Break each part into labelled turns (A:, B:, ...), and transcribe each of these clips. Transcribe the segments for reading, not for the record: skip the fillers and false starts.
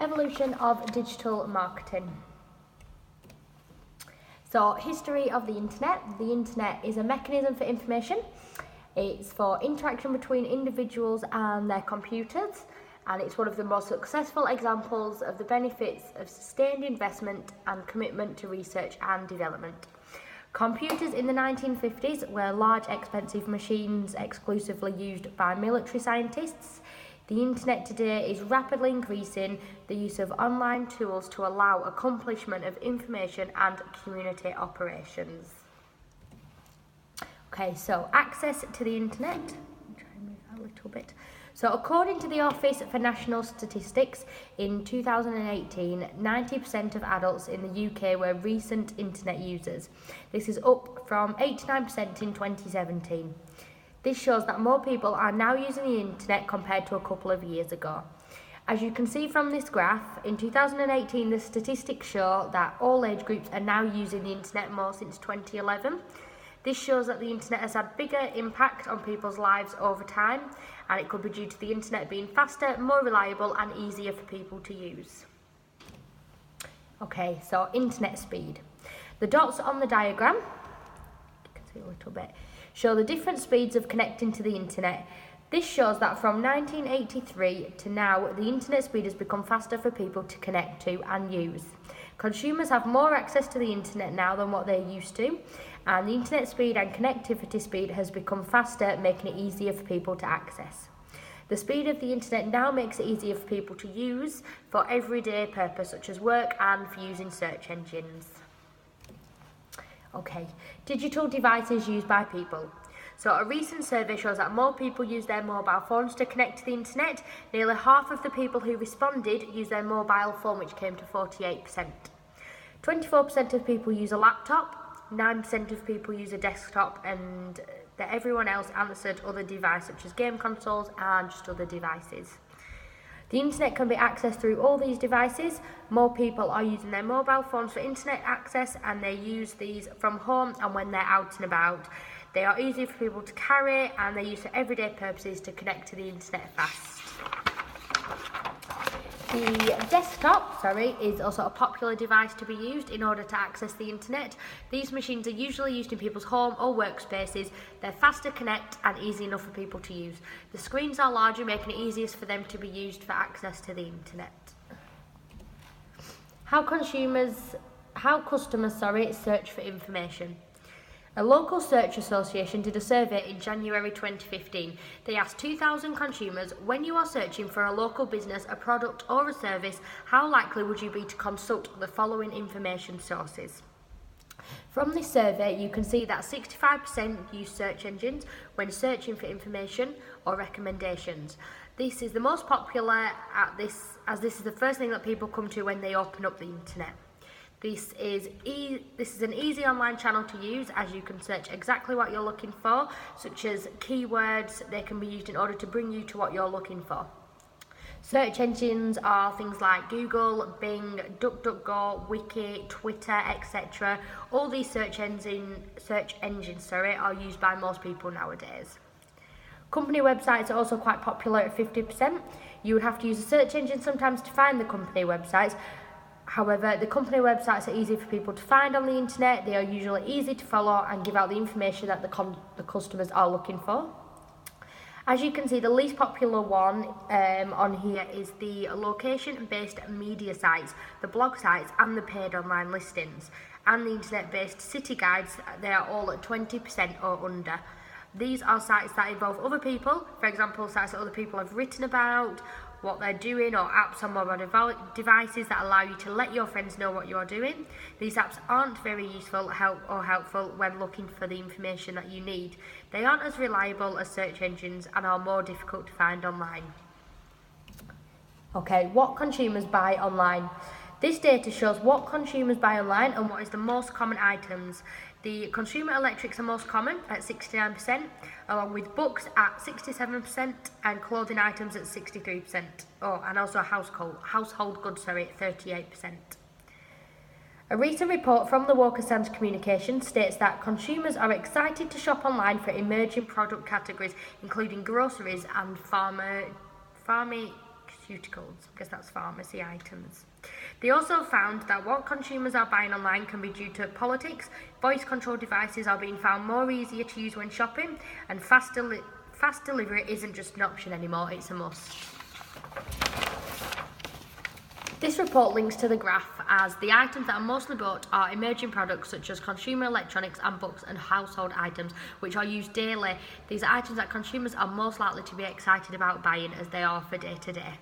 A: Evolution of digital marketing. So, history of the internet. The internet is a mechanism for information. It's for interaction between individuals and their computers, and it's one of the most successful examples of the benefits of sustained investment and commitment to research and development. Computers in the 1950s were large, expensive machines exclusively used by military scientists. The internet today is rapidly increasing the use of online tools to allow accomplishment of information and community operations. Okay, so access to the internet. I'll try and move that a little bit. So according to the Office for National Statistics, in 2018, 90% of adults in the UK were recent internet users. This is up from 89% in 2017. This shows that more people are now using the internet compared to a couple of years ago. As you can see from this graph, in 2018 the statistics show that all age groups are now using the internet more since 2011. This shows that the internet has had bigger impact on people's lives over time, and it could be due to the internet being faster, more reliable and easier for people to use. Okay, so internet speed. The dots on the diagram, you can see a little bit, show the different speeds of connecting to the internet. This shows that from 1983 to now, the internet speed has become faster for people to connect to and use. Consumers have more access to the internet now than what they used to, and the internet speed and connectivity speed has become faster, making it easier for people to access. The speed of the internet now makes it easier for people to use for everyday purpose, such as work and for using search engines. Okay, digital devices used by people. So a recent survey shows that more people use their mobile phones to connect to the internet. Nearly half of the people who responded use their mobile phone, which came to 48%. 24% of people use a laptop, 9% of people use a desktop, and everyone else answered other devices such as game consoles and just other devices. The internet can be accessed through all these devices. More people are using their mobile phones for internet access, and they use these from home and when they're out and about. They are easy for people to carry, and they're used for everyday purposes to connect to the internet fast. The desktop, is also a popular device to be used in order to access the internet. These machines are usually used in people's home or workspaces. They're fast to connect and easy enough for people to use. The screens are larger, making it easiest for them to be used for access to the internet. How customers search for information. A local search association did a survey in January 2015. They asked 2,000 consumers, when you are searching for a local business, a product or a service, how likely would you be to consult the following information sources? From this survey, you can see that 65% use search engines when searching for information or recommendations. This is the most popular as this is the first thing that people come to when they open up the internet. This is an easy online channel to use, as you can search exactly what you're looking for, such as keywords. They can be used in order to bring you to what you're looking for. Search engines are things like Google, Bing, DuckDuckGo, Wiki, Twitter, etc. All these search engines are used by most people nowadays. Company websites are also quite popular at 50%. You would have to use a search engine sometimes to find the company websites. However, the company websites are easy for people to find on the internet. They are usually easy to follow and give out the information that the customers are looking for. As you can see, the least popular one on here is the location-based media sites, the blog sites and the paid online listings. And the internet-based city guides, they are all at 20% or under. These are sites that involve other people, for example, sites that other people have written about, what they're doing, or apps on mobile devices that allow you to let your friends know what you're doing. These apps aren't very useful or helpful when looking for the information that you need. They aren't as reliable as search engines and are more difficult to find online. Okay, what consumers buy online. This data shows what consumers buy online and what is the most common items. The consumer electrics are most common at 69%, along with books at 67% and clothing items at 63%. And also household goods at 38%. A recent report from the Walker Sands Communications states that consumers are excited to shop online for emerging product categories, including groceries and pharmaceuticals. pharmaceuticals, because that's pharmacy items. They also found that what consumers are buying online can be due to politics, voice control devices are being found more easier to use when shopping, and fast delivery isn't just an option anymore, it's a must. This report links to the graph as the items that are mostly bought are emerging products such as consumer electronics and books and household items which are used daily. These are items that consumers are most likely to be excited about buying as they are for day to day.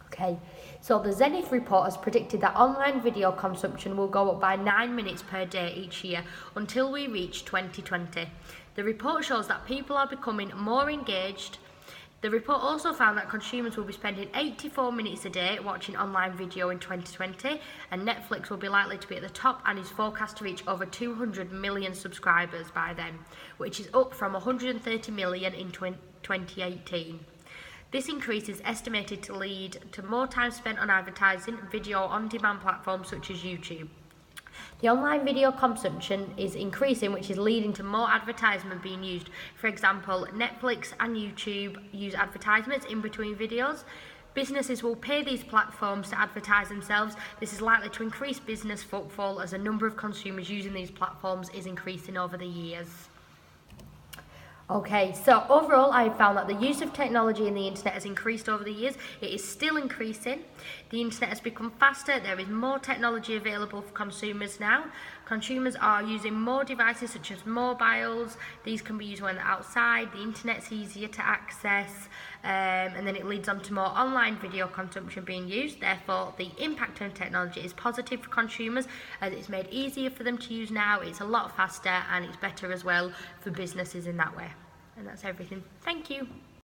A: Okay, so the Zenith report has predicted that online video consumption will go up by 9 minutes per day each year until we reach 2020. The report shows that people are becoming more engaged. The report also found that consumers will be spending 84 minutes a day watching online video in 2020, and Netflix will be likely to be at the top and is forecast to reach over 200 million subscribers by then, which is up from 130 million in 2018. This increase is estimated to lead to more time spent on advertising video on-demand platforms such as YouTube. The online video consumption is increasing, which is leading to more advertisement being used. For example, Netflix and YouTube use advertisements in between videos. Businesses will pay these platforms to advertise themselves. This is likely to increase business footfall as the number of consumers using these platforms is increasing over the years. Okay, so overall I found that the use of technology in the internet has increased over the years. It is still increasing. The internet has become faster. There is more technology available for consumers now. Consumers are using more devices such as mobiles. These can be used when they're outside. The internet's easier to access, and then it leads on to more online video consumption being used. Therefore, the impact on technology is positive for consumers as it's made easier for them to use now. It's a lot faster and it's better as well for businesses in that way. And that's everything. Thank you.